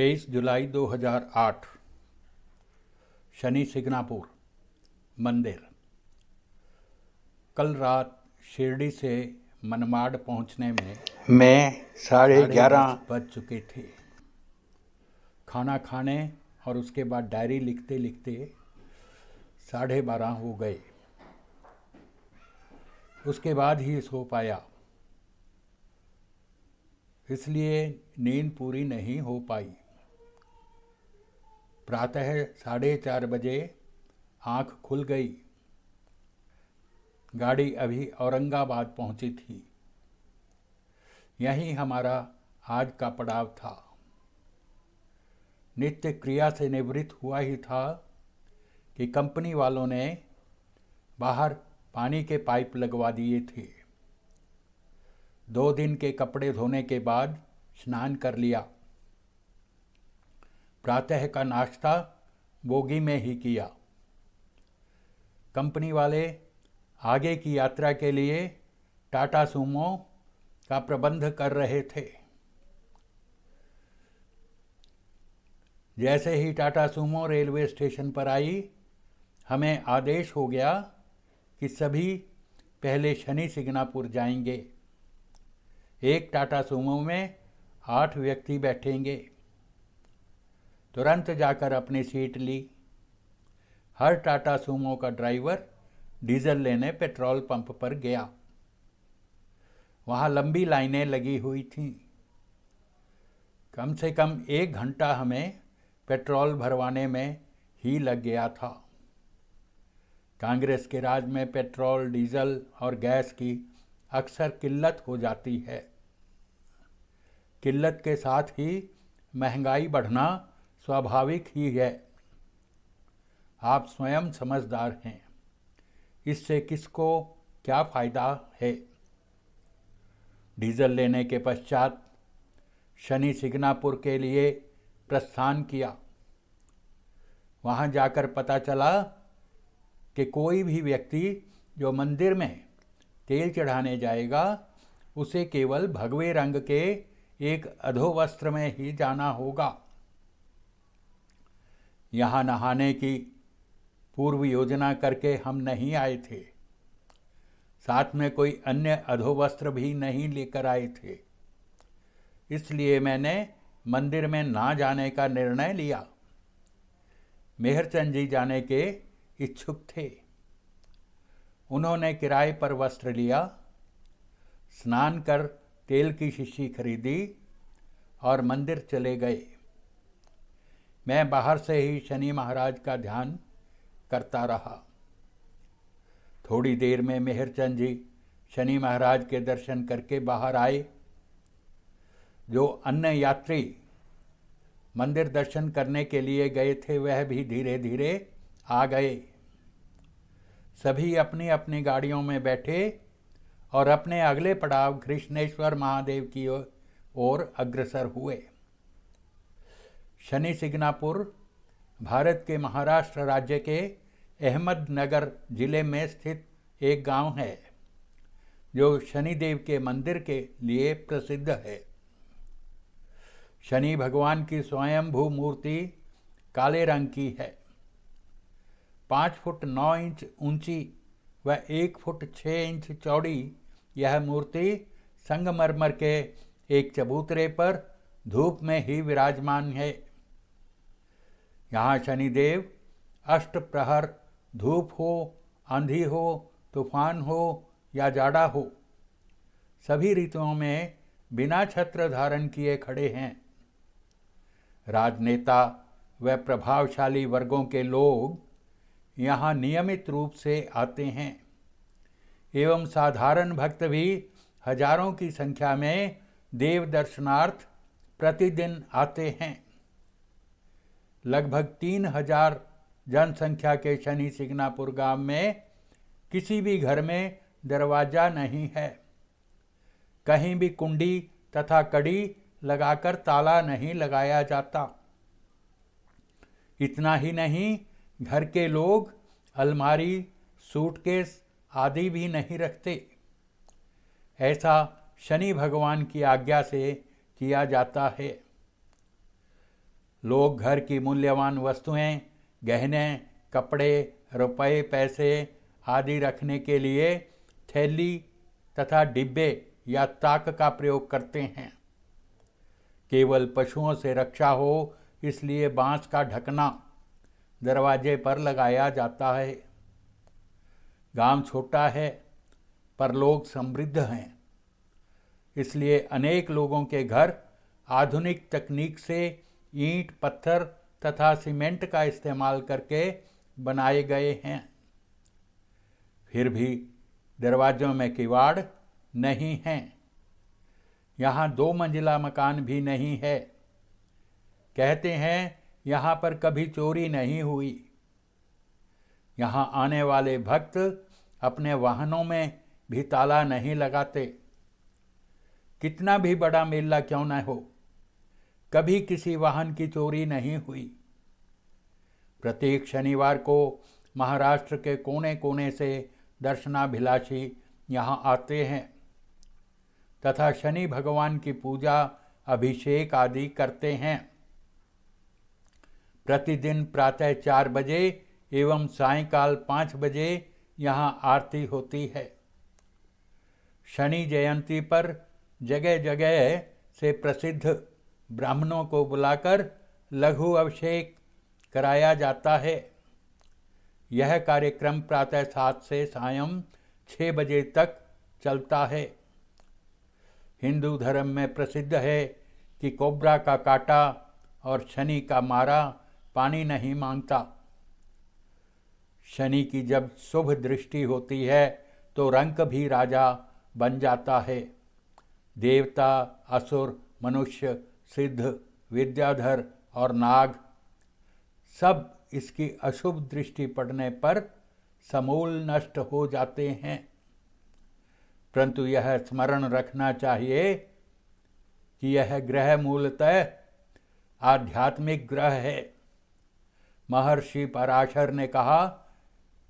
23 जुलाई 2008 शनि सिग्नापुर मंदिर। कल रात शिरडी से मनमाड पहुंचने में मैं 11:30 बज चुके थे। खाना खाने और उसके बाद डायरी लिखते लिखते 12:30 हो गए। उसके बाद ही सो पाया, इसलिए नींद पूरी नहीं हो पाई। प्रातः 4:30 बजे आँख खुल गई। गाड़ी अभी औरंगाबाद पहुंची थी। यही हमारा आज का पड़ाव था। नित्य क्रिया से निवृत्त हुआ ही था कि कंपनी वालों ने बाहर पानी के पाइप लगवा दिए थे। 2 दिन के कपड़े धोने के बाद स्नान कर लिया। प्रातः का नाश्ता बोगी में ही किया। कंपनी वाले आगे की यात्रा के लिए टाटा सूमो का प्रबंध कर रहे थे। जैसे ही टाटा सूमो रेलवे स्टेशन पर आई, हमें आदेश हो गया कि सभी पहले शनि सिग्नापुर जाएंगे। एक टाटा सूमो में 8 व्यक्ति बैठेंगे। तुरंत जाकर अपनी सीट ली। हर टाटा सूमो का ड्राइवर डीजल लेने पेट्रोल पंप पर गया। वहाँ लंबी लाइनें लगी हुई थीं। कम से कम 1 घंटा हमें पेट्रोल भरवाने में ही लग गया था। कांग्रेस के राज में पेट्रोल, डीजल और गैस की अक्सर किल्लत हो जाती है। किल्लत के साथ ही महंगाई बढ़ना स्वाभाविक ही है। आप स्वयं समझदार हैं, इससे किसको क्या फ़ायदा है। डीजल लेने के पश्चात शनि सिग्नापुर के लिए प्रस्थान किया। वहाँ जाकर पता चला कि कोई भी व्यक्ति जो मंदिर में तेल चढ़ाने जाएगा, उसे केवल भगवे रंग के एक अधोवस्त्र में ही जाना होगा। यहाँ नहाने की पूर्व योजना करके हम नहीं आए थे। साथ में कोई अन्य अधोवस्त्र भी नहीं लेकर आए थे। इसलिए मैंने मंदिर में ना जाने का निर्णय लिया। मेहरचंद जी जाने के इच्छुक थे। उन्होंने किराए पर वस्त्र लिया, स्नान कर तेल की शीशी खरीदी और मंदिर चले गए। मैं बाहर से ही शनि महाराज का ध्यान करता रहा। थोड़ी देर में मेहरचंद जी शनि महाराज के दर्शन करके बाहर आए। जो अन्य यात्री मंदिर दर्शन करने के लिए गए थे, वह भी धीरे धीरे आ गए। सभी अपनी अपनी गाड़ियों में बैठे और अपने अगले पड़ाव कृष्णेश्वर महादेव की ओर अग्रसर हुए। शनि सिग्नापुर भारत के महाराष्ट्र राज्य के अहमदनगर जिले में स्थित एक गांव है, जो शनिदेव के मंदिर के लिए प्रसिद्ध है। शनि भगवान की स्वयंभू मूर्ति काले रंग की है। 5 फुट 9 इंच ऊंची व 1 फुट 6 इंच चौड़ी यह मूर्ति संगमरमर के एक चबूतरे पर धूप में ही विराजमान है। यहाँ शनिदेव अष्ट प्रहर धूप हो, आंधी हो, तूफान हो या जाड़ा हो, सभी ऋतुओं में बिना छत्र धारण किए खड़े हैं। राजनेता व प्रभावशाली वर्गों के लोग यहाँ नियमित रूप से आते हैं एवं साधारण भक्त भी हजारों की संख्या में देव दर्शनार्थ प्रतिदिन आते हैं। लगभग 3000 जनसंख्या के शनि सिग्नापुर गांव में किसी भी घर में दरवाजा नहीं है। कहीं भी कुंडी तथा कड़ी लगाकर ताला नहीं लगाया जाता। इतना ही नहीं, घर के लोग अलमारी, सूटकेस आदि भी नहीं रखते। ऐसा शनि भगवान की आज्ञा से किया जाता है। लोग घर की मूल्यवान वस्तुएं, गहने, कपड़े, रुपए, पैसे आदि रखने के लिए थैली तथा डिब्बे या ताक का प्रयोग करते हैं। केवल पशुओं से रक्षा हो इसलिए बांस का ढकना दरवाजे पर लगाया जाता है। गांव छोटा है पर लोग समृद्ध हैं, इसलिए अनेक लोगों के घर आधुनिक तकनीक से ईंट, पत्थर तथा सीमेंट का इस्तेमाल करके बनाए गए हैं। फिर भी दरवाजों में किवाड़ नहीं हैं। यहाँ 2 मंजिला मकान भी नहीं है। कहते हैं यहाँ पर कभी चोरी नहीं हुई। यहाँ आने वाले भक्त अपने वाहनों में भी ताला नहीं लगाते। कितना भी बड़ा मेला क्यों न हो, कभी किसी वाहन की चोरी नहीं हुई। प्रत्येक शनिवार को महाराष्ट्र के कोने कोने से दर्शनाभिलाषी यहाँ आते हैं तथा शनि भगवान की पूजा, अभिषेक आदि करते हैं। प्रतिदिन प्रातः 4 बजे एवं सायंकाल 5 बजे यहाँ आरती होती है। शनि जयंती पर जगह जगह से प्रसिद्ध ब्राह्मणों को बुलाकर लघु अभिषेक कराया जाता है। यह कार्यक्रम प्रातः 7 से सायं 6 बजे तक चलता है। हिंदू धर्म में प्रसिद्ध है कि कोबरा का काटा और शनि का मारा पानी नहीं मांगता। शनि की जब शुभ दृष्टि होती है तो रंक भी राजा बन जाता है। देवता, असुर, मनुष्य, सिद्ध, विद्याधर और नाग सब इसकी अशुभ दृष्टि पड़ने पर समूल नष्ट हो जाते हैं। परंतु यह स्मरण रखना चाहिए कि यह ग्रह मूलतः आध्यात्मिक ग्रह है। महर्षि पराशर ने कहा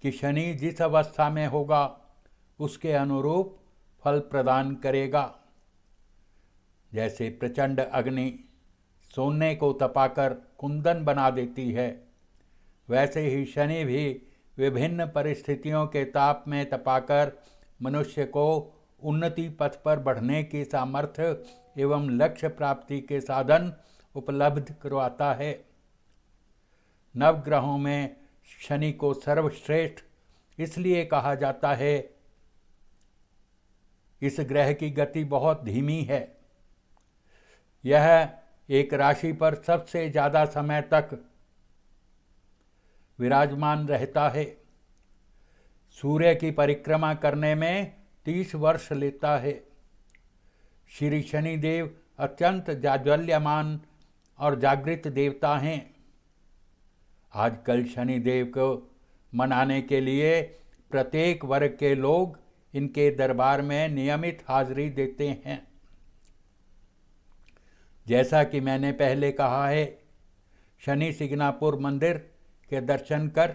कि शनि जिस अवस्था में होगा उसके अनुरूप फल प्रदान करेगा। जैसे प्रचंड अग्नि सोने को तपाकर कुंदन बना देती है, वैसे ही शनि भी विभिन्न परिस्थितियों के ताप में तपाकर मनुष्य को उन्नति पथ पर बढ़ने की सामर्थ्य एवं लक्ष्य प्राप्ति के साधन उपलब्ध करवाता है। नवग्रहों में शनि को सर्वश्रेष्ठ इसलिए कहा जाता है, इस ग्रह की गति बहुत धीमी है। यह एक राशि पर सबसे ज़्यादा समय तक विराजमान रहता है। सूर्य की परिक्रमा करने में 30 वर्ष लेता है। श्री शनिदेव अत्यंत जाज्वल्यमान और जागृत देवता हैं। आजकल शनिदेव को मनाने के लिए प्रत्येक वर्ग के लोग इनके दरबार में नियमित हाजिरी देते हैं। जैसा कि मैंने पहले कहा है, शनि सिंगनापुर मंदिर के दर्शन कर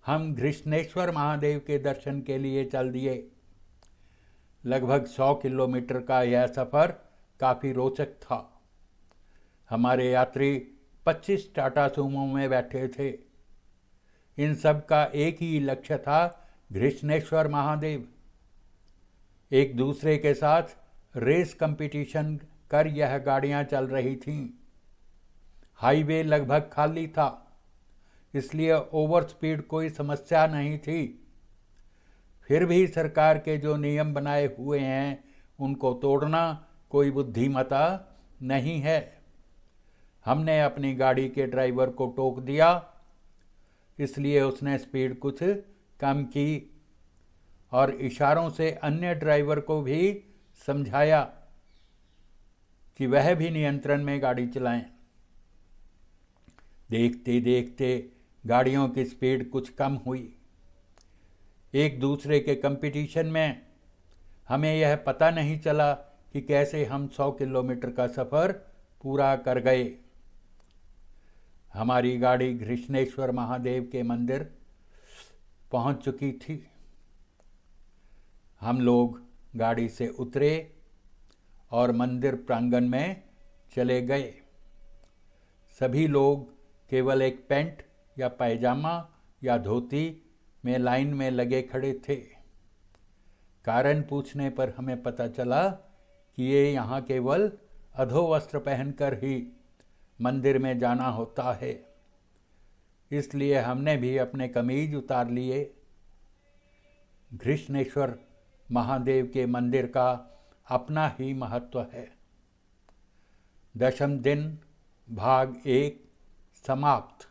हम घृष्णेश्वर महादेव के दर्शन के लिए चल दिए। लगभग 100 किलोमीटर का यह सफ़र काफ़ी रोचक था। हमारे यात्री 25 टाटा सूमो में बैठे थे। इन सब का एक ही लक्ष्य था, घृष्णेश्वर महादेव। एक दूसरे के साथ रेस कंपटीशन कर यह गाड़ियां चल रही थीं। हाईवे लगभग खाली था, इसलिए ओवर स्पीड कोई समस्या नहीं थी। फिर भी सरकार के जो नियम बनाए हुए हैं उनको तोड़ना कोई बुद्धिमता नहीं है। हमने अपनी गाड़ी के ड्राइवर को टोक दिया, इसलिए उसने स्पीड कुछ कम की और इशारों से अन्य ड्राइवर को भी समझाया कि वह भी नियंत्रण में गाड़ी चलाएं। देखते देखते गाड़ियों की स्पीड कुछ कम हुई। एक दूसरे के कंपटीशन में हमें यह पता नहीं चला कि कैसे हम 100 किलोमीटर का सफ़र पूरा कर गए। हमारी गाड़ी घृष्णेश्वर महादेव के मंदिर पहुंच चुकी थी। हम लोग गाड़ी से उतरे और मंदिर प्रांगण में चले गए। सभी लोग केवल एक पैंट या पायजामा या धोती में लाइन में लगे खड़े थे। कारण पूछने पर हमें पता चला कि ये यहाँ केवल अधोवस्त्र पहनकर ही मंदिर में जाना होता है। इसलिए हमने भी अपने कमीज उतार लिए। घृष्णेश्वर महादेव के मंदिर का अपना ही महत्व है। 10वें दिन भाग 1 समाप्त।